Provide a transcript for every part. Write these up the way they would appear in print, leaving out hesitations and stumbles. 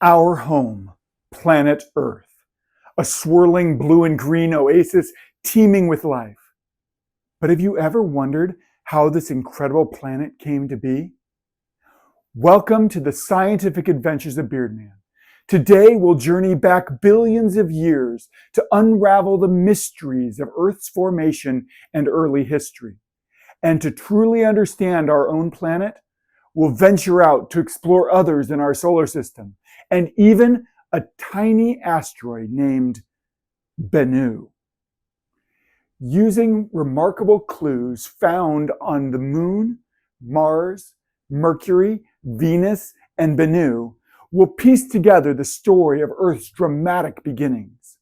Our home, planet Earth, a swirling blue and green oasis teeming with life. But have you ever wondered how this incredible planet came to be? Welcome to the scientific adventures of Beardman. Today we'll journey back billions of years to unravel the mysteries of Earth's formation and early history. And to truly understand our own planet, we'll venture out to explore others in our solar system, and even a tiny asteroid named Bennu. Using remarkable clues found on the Moon, Mars, Mercury, Venus, and Bennu, we'll piece together the story of Earth's dramatic beginnings.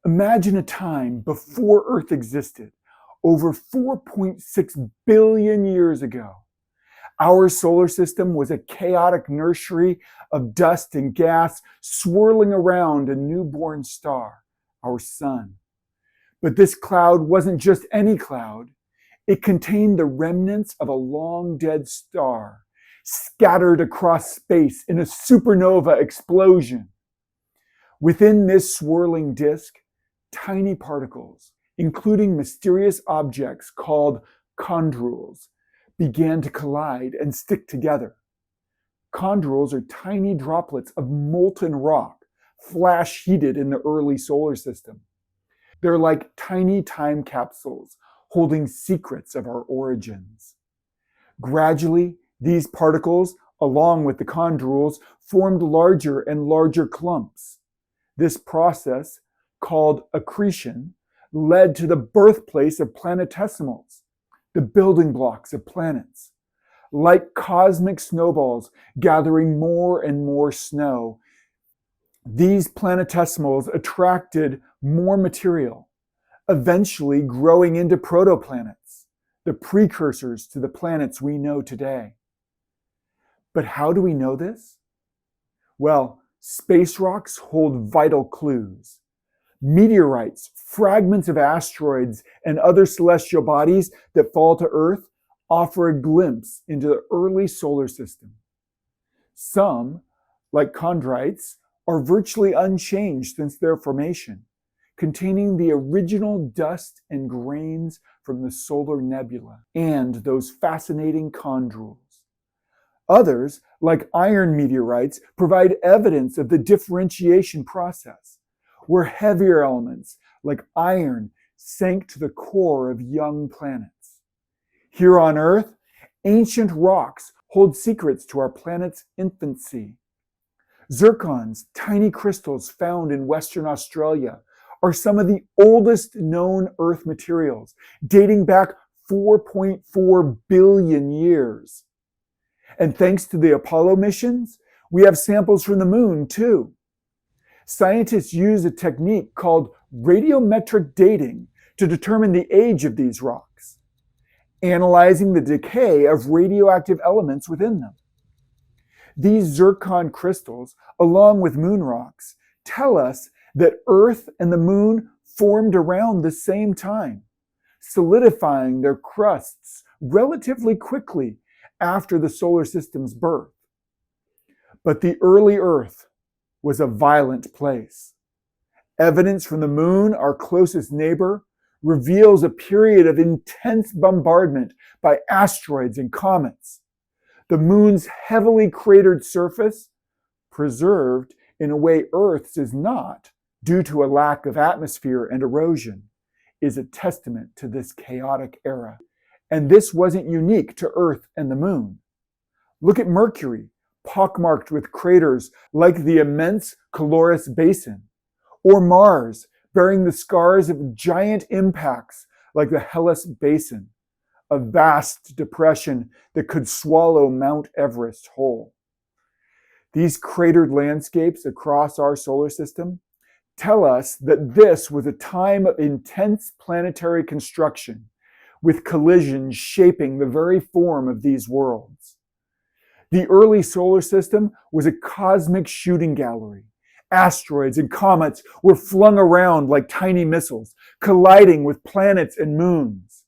Imagine a time before Earth existed, over 4.6 billion years ago. Our solar system was a chaotic nursery of dust and gas swirling around a newborn star, our sun. But this cloud wasn't just any cloud. It contained the remnants of a long-dead star, scattered across space in a supernova explosion. Within this swirling disk, tiny particles, including mysterious objects called chondrules, began to collide and stick together. Chondrules are tiny droplets of molten rock, flash heated in the early solar system. They're like tiny time capsules holding secrets of our origins. Gradually, these particles, along with the chondrules, formed larger and larger clumps. This process, called accretion, led to the birthplace of planetesimals, the building blocks of planets. Like cosmic snowballs gathering more and more snow, these planetesimals attracted more material, eventually growing into protoplanets, the precursors to the planets we know today. But how do we know this? Well, space rocks hold vital clues. Meteorites, fragments of asteroids, and other celestial bodies that fall to Earth offer a glimpse into the early solar system. Some, like chondrites, are virtually unchanged since their formation, containing the original dust and grains from the solar nebula and those fascinating chondrules. Others, like iron meteorites, provide evidence of the differentiation process, where heavier elements like iron sank to the core of young planets. Here on Earth, ancient rocks hold secrets to our planet's infancy. Zircons, tiny crystals found in Western Australia, are some of the oldest known Earth materials, dating back 4.4 billion years. And thanks to the Apollo missions, we have samples from the Moon too. Scientists use a technique called radiometric dating to determine the age of these rocks, analyzing the decay of radioactive elements within them. These zircon crystals, along with moon rocks, tell us that Earth and the Moon formed around the same time, solidifying their crusts relatively quickly after the solar system's birth. But the early Earth was a violent place. Evidence from the Moon, our closest neighbor, reveals a period of intense bombardment by asteroids and comets. The Moon's heavily cratered surface, preserved in a way Earth's is not, due to a lack of atmosphere and erosion, is a testament to this chaotic era. And this wasn't unique to Earth and the Moon. Look at Mercury, pockmarked with craters like the immense Caloris Basin, or Mars, bearing the scars of giant impacts like the Hellas Basin, a vast depression that could swallow Mount Everest whole. These cratered landscapes across our solar system tell us that this was a time of intense planetary construction, with collisions shaping the very form of these worlds. The early solar system was a cosmic shooting gallery. Asteroids and comets were flung around like tiny missiles, colliding with planets and moons.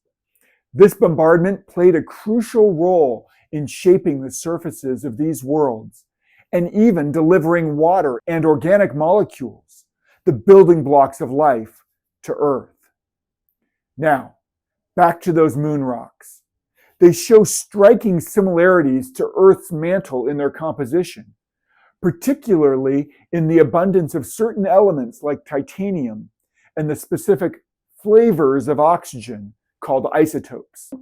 This bombardment played a crucial role in shaping the surfaces of these worlds and even delivering water and organic molecules, the building blocks of life, to Earth. Now, back to those moon rocks. They show striking similarities to Earth's mantle in their composition, particularly in the abundance of certain elements like titanium and the specific flavors of oxygen called isotopes.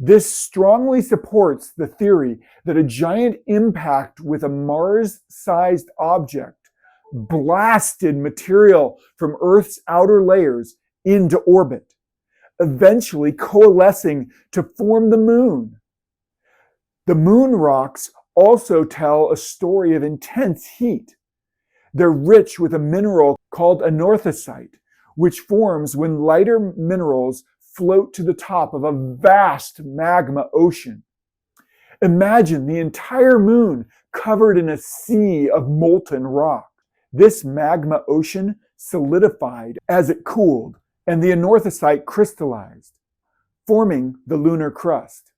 This strongly supports the theory that a giant impact with a Mars-sized object blasted material from Earth's outer layers into orbit, eventually coalescing to form the moon. The moon rocks also tell a story of intense heat. They're rich with a mineral called anorthosite, which forms when lighter minerals float to the top of a vast magma ocean. Imagine the entire moon covered in a sea of molten rock. This magma ocean solidified as it cooled, and the anorthosite crystallized, forming the lunar crust.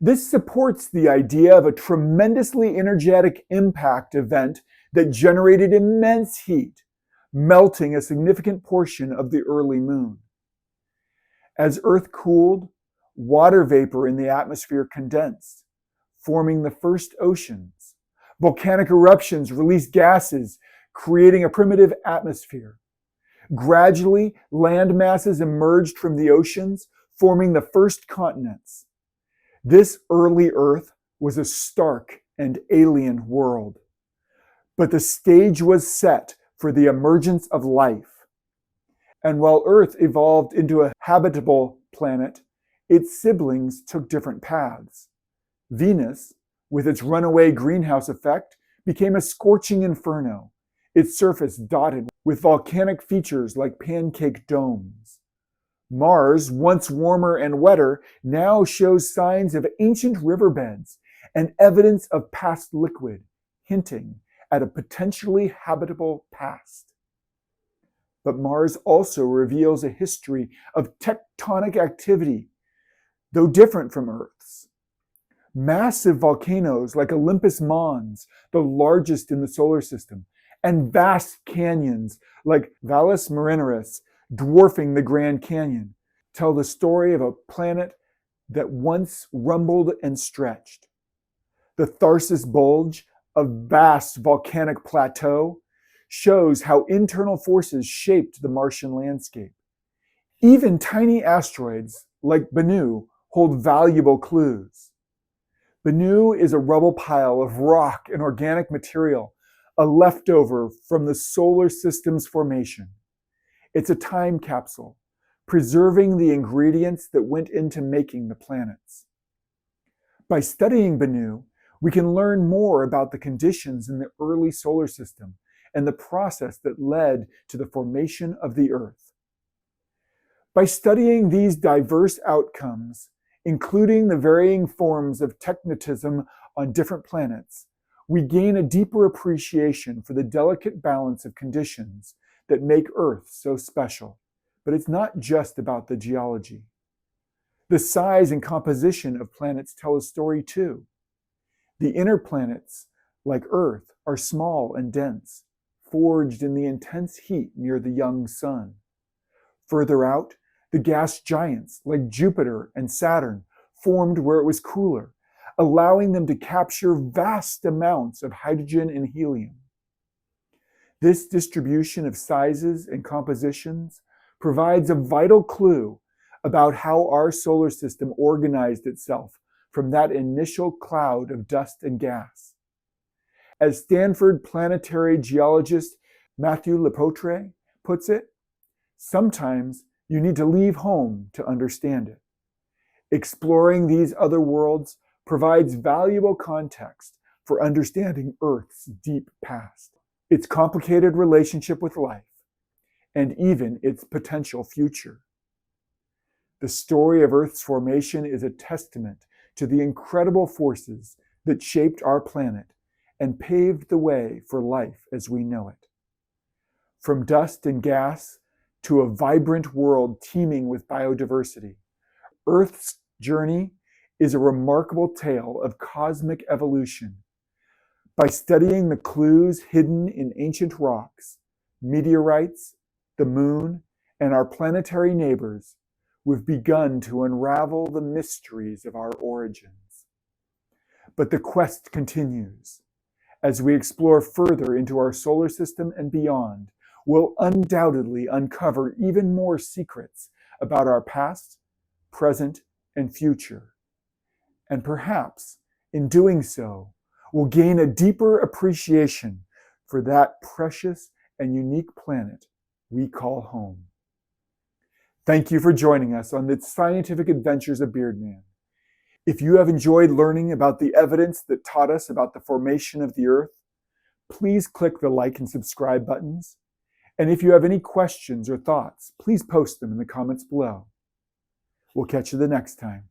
This supports the idea of a tremendously energetic impact event that generated immense heat, melting a significant portion of the early moon. As Earth cooled, water vapor in the atmosphere condensed, forming the first oceans. Volcanic eruptions released gases, creating a primitive atmosphere. Gradually, land masses emerged from the oceans, forming the first continents. This early Earth was a stark and alien world. But the stage was set for the emergence of life. And while Earth evolved into a habitable planet, its siblings took different paths. Venus, with its runaway greenhouse effect, became a scorching inferno, its surface dotted with volcanic features like pancake domes. Mars, once warmer and wetter, now shows signs of ancient riverbeds and evidence of past liquid, hinting at a potentially habitable past. But Mars also reveals a history of tectonic activity, though different from Earth's. Massive volcanoes like Olympus Mons, the largest in the solar system, and vast canyons like Valles Marineris, dwarfing the Grand Canyon, tell the story of a planet that once rumbled and stretched. The Tharsis Bulge, a vast volcanic plateau, shows how internal forces shaped the Martian landscape. Even tiny asteroids like Bennu hold valuable clues. Bennu is a rubble pile of rock and organic material, a leftover from the solar system's formation. It's a time capsule, preserving the ingredients that went into making the planets. By studying Bennu, we can learn more about the conditions in the early solar system and the process that led to the formation of the Earth. By studying these diverse outcomes, including the varying forms of tektonism on different planets, we gain a deeper appreciation for the delicate balance of conditions that make Earth so special. But it's not just about the geology. The size and composition of planets tell a story too. The inner planets, like Earth, are small and dense, forged in the intense heat near the young sun. Further out, the gas giants, like Jupiter and Saturn, formed where it was cooler, allowing them to capture vast amounts of hydrogen and helium. This distribution of sizes and compositions provides a vital clue about how our solar system organized itself from that initial cloud of dust and gas. As Stanford planetary geologist Matthew Lepotre puts it, sometimes you need to leave home to understand it. Exploring these other worlds provides valuable context for understanding Earth's deep past, its complicated relationship with life, and even its potential future. The story of Earth's formation is a testament to the incredible forces that shaped our planet and paved the way for life as we know it. From dust and gas to a vibrant world teeming with biodiversity, Earth's journey is a remarkable tale of cosmic evolution, By studying the clues hidden in ancient rocks, meteorites, the moon, and our planetary neighbors, we've begun to unravel the mysteries of our origins. But the quest continues. As we explore further into our solar system and beyond, we'll undoubtedly uncover even more secrets about our past, present, and future. And perhaps, in doing so, we'll gain a deeper appreciation for that precious and unique planet we call home. Thank you for joining us on the scientific adventures of Beardman. If you have enjoyed learning about the evidence that taught us about the formation of the Earth, please click the like and subscribe buttons. And if you have any questions or thoughts, please post them in the comments below. We'll catch you the next time.